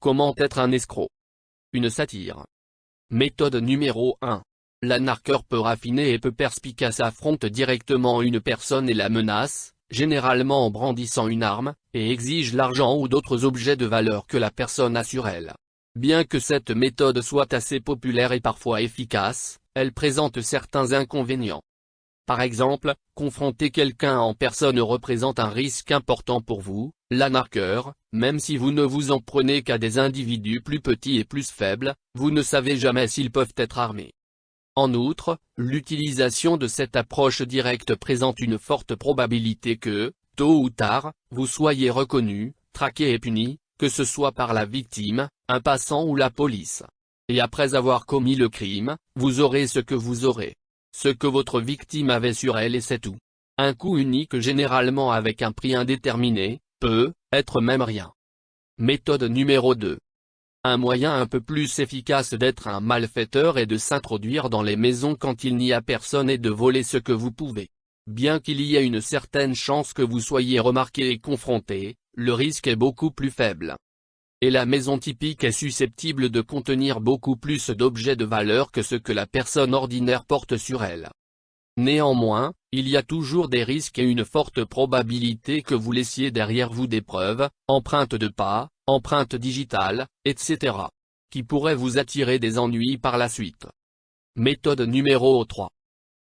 Comment être un escroc? Une satire. Méthode numéro 1. L'arnaqueur peu raffiné et peu perspicace affronte directement une personne et la menace, généralement en brandissant une arme, et exige l'argent ou d'autres objets de valeur que la personne a sur elle. Bien que cette méthode soit assez populaire et parfois efficace, elle présente certains inconvénients. Par exemple, confronter quelqu'un en personne représente un risque important pour vous, l'arnaqueur, même si vous ne vous en prenez qu'à des individus plus petits et plus faibles, vous ne savez jamais s'ils peuvent être armés. En outre, l'utilisation de cette approche directe présente une forte probabilité que, tôt ou tard, vous soyez reconnu, traqué et puni, que ce soit par la victime, un passant ou la police. Et après avoir commis le crime, vous aurez ce que vous aurez. Ce que votre victime avait sur elle et c'est tout. Un coup unique généralement avec un prix indéterminé, peut être même rien. Méthode numéro 2. Un moyen un peu plus efficace d'être un malfaiteur est de s'introduire dans les maisons quand il n'y a personne et de voler ce que vous pouvez. Bien qu'il y ait une certaine chance que vous soyez remarqué et confronté, le risque est beaucoup plus faible. Et la maison typique est susceptible de contenir beaucoup plus d'objets de valeur que ce que la personne ordinaire porte sur elle. Néanmoins, il y a toujours des risques et une forte probabilité que vous laissiez derrière vous des preuves, empreintes de pas, empreintes digitales, etc., qui pourraient vous attirer des ennuis par la suite. Méthode numéro 3.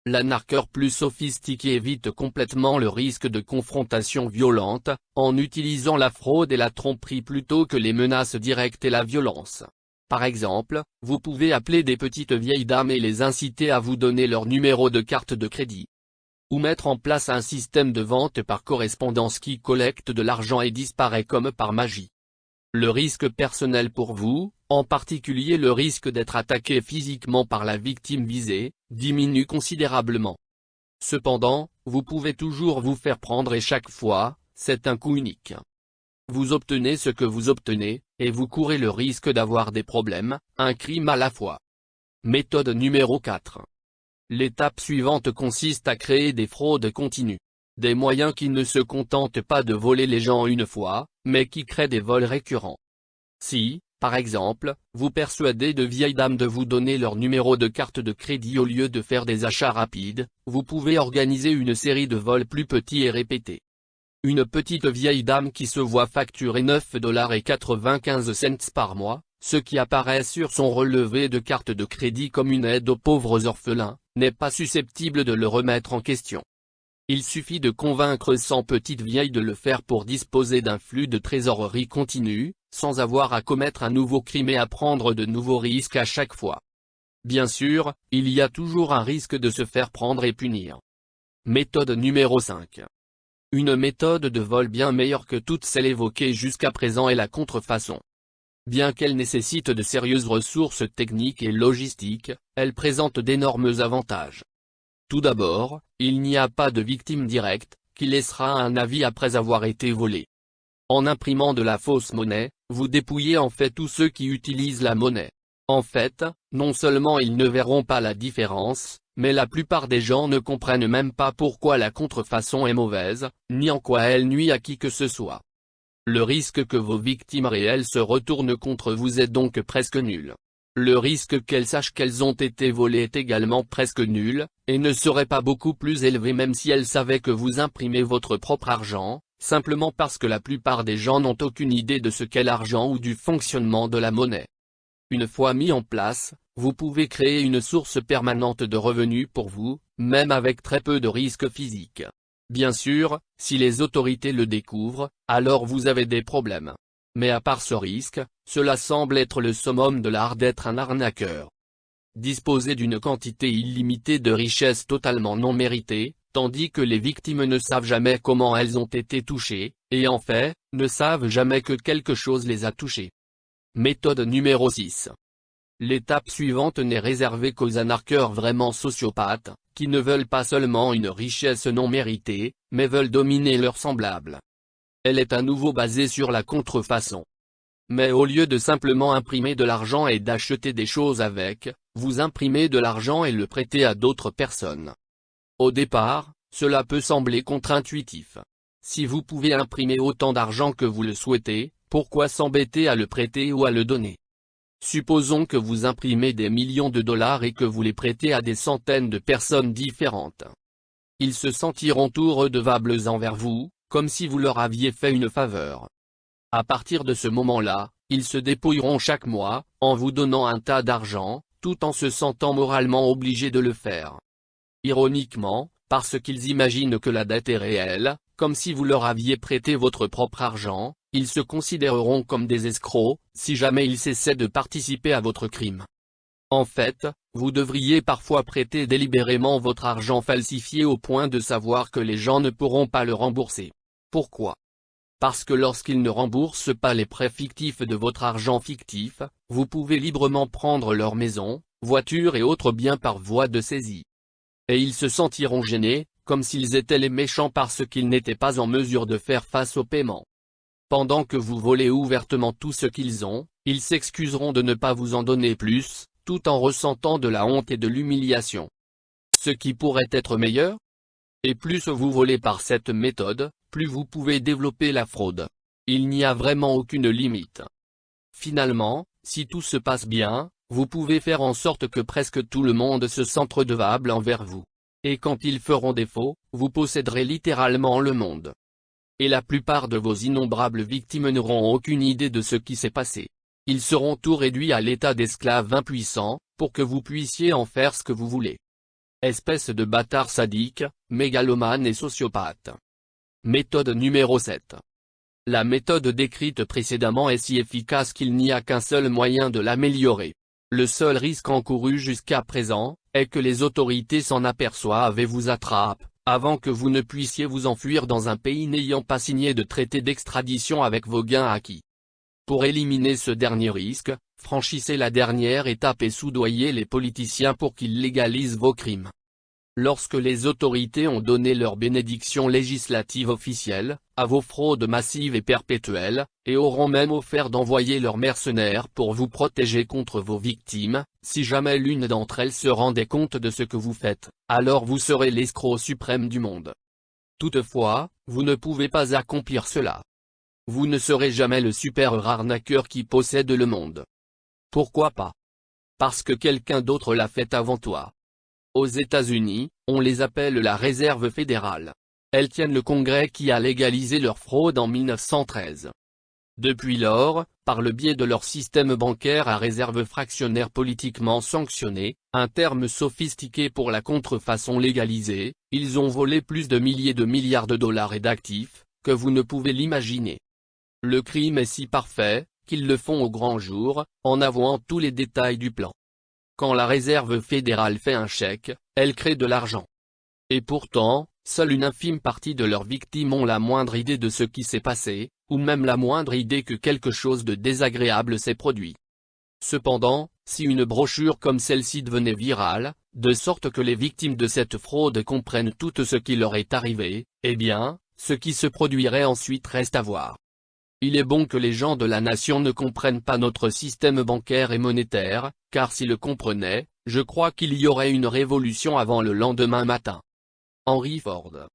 L'arnaqueur plus sophistiqué évite complètement le risque de confrontation violente, en utilisant la fraude et la tromperie plutôt que les menaces directes et la violence. Par exemple, vous pouvez appeler des petites vieilles dames et les inciter à vous donner leur numéro de carte de crédit. Ou mettre en place un système de vente par correspondance qui collecte de l'argent et disparaît comme par magie. Le risque personnel pour vous, en particulier le risque d'être attaqué physiquement par la victime visée, diminue considérablement. Cependant, vous pouvez toujours vous faire prendre et chaque fois, c'est un coup unique. Vous obtenez ce que vous obtenez, et vous courez le risque d'avoir des problèmes, un crime à la fois. Méthode numéro 4. L'étape suivante consiste à créer des fraudes continues. Des moyens qui ne se contentent pas de voler les gens une fois, mais qui créent des vols récurrents. Si, par exemple, vous persuadez de vieilles dames de vous donner leur numéro de carte de crédit au lieu de faire des achats rapides, vous pouvez organiser une série de vols plus petits et répétés. Une petite vieille dame qui se voit facturer 9,95 $ par mois, ce qui apparaît sur son relevé de carte de crédit comme une aide aux pauvres orphelins, n'est pas susceptible de le remettre en question. Il suffit de convaincre 100 petites vieilles de le faire pour disposer d'un flux de trésorerie continu, sans avoir à commettre un nouveau crime et à prendre de nouveaux risques à chaque fois. Bien sûr, il y a toujours un risque de se faire prendre et punir. Méthode numéro 5. Une méthode de vol bien meilleure que toutes celles évoquées jusqu'à présent est la contrefaçon. Bien qu'elle nécessite de sérieuses ressources techniques et logistiques, elle présente d'énormes avantages. Tout d'abord, il n'y a pas de victime directe, qui laissera un avis après avoir été volé. En imprimant de la fausse monnaie, vous dépouillez en fait tous ceux qui utilisent la monnaie. En fait, non seulement ils ne verront pas la différence, mais la plupart des gens ne comprennent même pas pourquoi la contrefaçon est mauvaise, ni en quoi elle nuit à qui que ce soit. Le risque que vos victimes réelles se retournent contre vous est donc presque nul. Le risque qu'elles sachent qu'elles ont été volées est également presque nul, et ne serait pas beaucoup plus élevé même si elles savaient que vous imprimez votre propre argent, simplement parce que la plupart des gens n'ont aucune idée de ce qu'est l'argent ou du fonctionnement de la monnaie. Une fois mis en place, vous pouvez créer une source permanente de revenus pour vous, même avec très peu de risques physiques. Bien sûr, si les autorités le découvrent, alors vous avez des problèmes. Mais à part ce risque, cela semble être le summum de l'art d'être un arnaqueur. Disposer d'une quantité illimitée de richesses totalement non méritées, tandis que les victimes ne savent jamais comment elles ont été touchées, et en fait, ne savent jamais que quelque chose les a touchées. Méthode numéro 6. L'étape suivante n'est réservée qu'aux arnaqueurs vraiment sociopathes, qui ne veulent pas seulement une richesse non méritée, mais veulent dominer leurs semblables. Elle est à nouveau basée sur la contrefaçon. Mais au lieu de simplement imprimer de l'argent et d'acheter des choses avec, vous imprimez de l'argent et le prêtez à d'autres personnes. Au départ, cela peut sembler contre-intuitif. Si vous pouvez imprimer autant d'argent que vous le souhaitez, pourquoi s'embêter à le prêter ou à le donner? Supposons que vous imprimez des millions de dollars et que vous les prêtez à des centaines de personnes différentes. Ils se sentiront tous redevables envers vous, comme si vous leur aviez fait une faveur. À partir de ce moment-là, ils se dépouilleront chaque mois, en vous donnant un tas d'argent, tout en se sentant moralement obligés de le faire. Ironiquement, parce qu'ils imaginent que la dette est réelle, comme si vous leur aviez prêté votre propre argent, ils se considéreront comme des escrocs, si jamais ils cessaient de participer à votre crime. En fait, vous devriez parfois prêter délibérément votre argent falsifié au point de savoir que les gens ne pourront pas le rembourser. Pourquoi? Parce que lorsqu'ils ne remboursent pas les prêts fictifs de votre argent fictif, vous pouvez librement prendre leur maison, voiture et autres biens par voie de saisie. Et ils se sentiront gênés, comme s'ils étaient les méchants parce qu'ils n'étaient pas en mesure de faire face au paiement. Pendant que vous volez ouvertement tout ce qu'ils ont, ils s'excuseront de ne pas vous en donner plus, tout en ressentant de la honte et de l'humiliation. Ce qui pourrait être meilleur? Et plus vous volez par cette méthode, plus vous pouvez développer la fraude. Il n'y a vraiment aucune limite. Finalement, si tout se passe bien, vous pouvez faire en sorte que presque tout le monde se sente redevable envers vous. Et quand ils feront défaut, vous posséderez littéralement le monde. Et la plupart de vos innombrables victimes n'auront aucune idée de ce qui s'est passé. Ils seront tous réduits à l'état d'esclaves impuissants, pour que vous puissiez en faire ce que vous voulez. Espèce de bâtard sadique, mégalomane et sociopathe. Méthode numéro 7. La méthode décrite précédemment est si efficace qu'il n'y a qu'un seul moyen de l'améliorer. Le seul risque encouru jusqu'à présent, est que les autorités s'en aperçoivent et vous attrapent, avant que vous ne puissiez vous enfuir dans un pays n'ayant pas signé de traité d'extradition avec vos gains acquis. Pour éliminer ce dernier risque, franchissez la dernière étape et soudoyez les politiciens pour qu'ils légalisent vos crimes. Lorsque les autorités ont donné leur bénédiction législative officielle, à vos fraudes massives et perpétuelles, et auront même offert d'envoyer leurs mercenaires pour vous protéger contre vos victimes, si jamais l'une d'entre elles se rendait compte de ce que vous faites, alors vous serez l'escroc suprême du monde. Toutefois, vous ne pouvez pas accomplir cela. Vous ne serez jamais le super arnaqueur qui possède le monde. Pourquoi pas? Parce que quelqu'un d'autre l'a fait avant toi. Aux États-Unis, on les appelle la Réserve fédérale. Elles tiennent le Congrès qui a légalisé leur fraude en 1913. Depuis lors, par le biais de leur système bancaire à réserve fractionnaire politiquement sanctionné, un terme sophistiqué pour la contrefaçon légalisée, ils ont volé plus de milliers de milliards de dollars et d'actifs, que vous ne pouvez l'imaginer. Le crime est si parfait, qu'ils le font au grand jour, en avouant tous les détails du plan. Quand la Réserve fédérale fait un chèque, elle crée de l'argent. Et pourtant, seule une infime partie de leurs victimes ont la moindre idée de ce qui s'est passé, ou même la moindre idée que quelque chose de désagréable s'est produit. Cependant, si une brochure comme celle-ci devenait virale, de sorte que les victimes de cette fraude comprennent tout ce qui leur est arrivé, eh bien, ce qui se produirait ensuite reste à voir. Il est bon que les gens de la nation ne comprennent pas notre système bancaire et monétaire, car s'ils le comprenaient, je crois qu'il y aurait une révolution avant le lendemain matin. Henry Ford.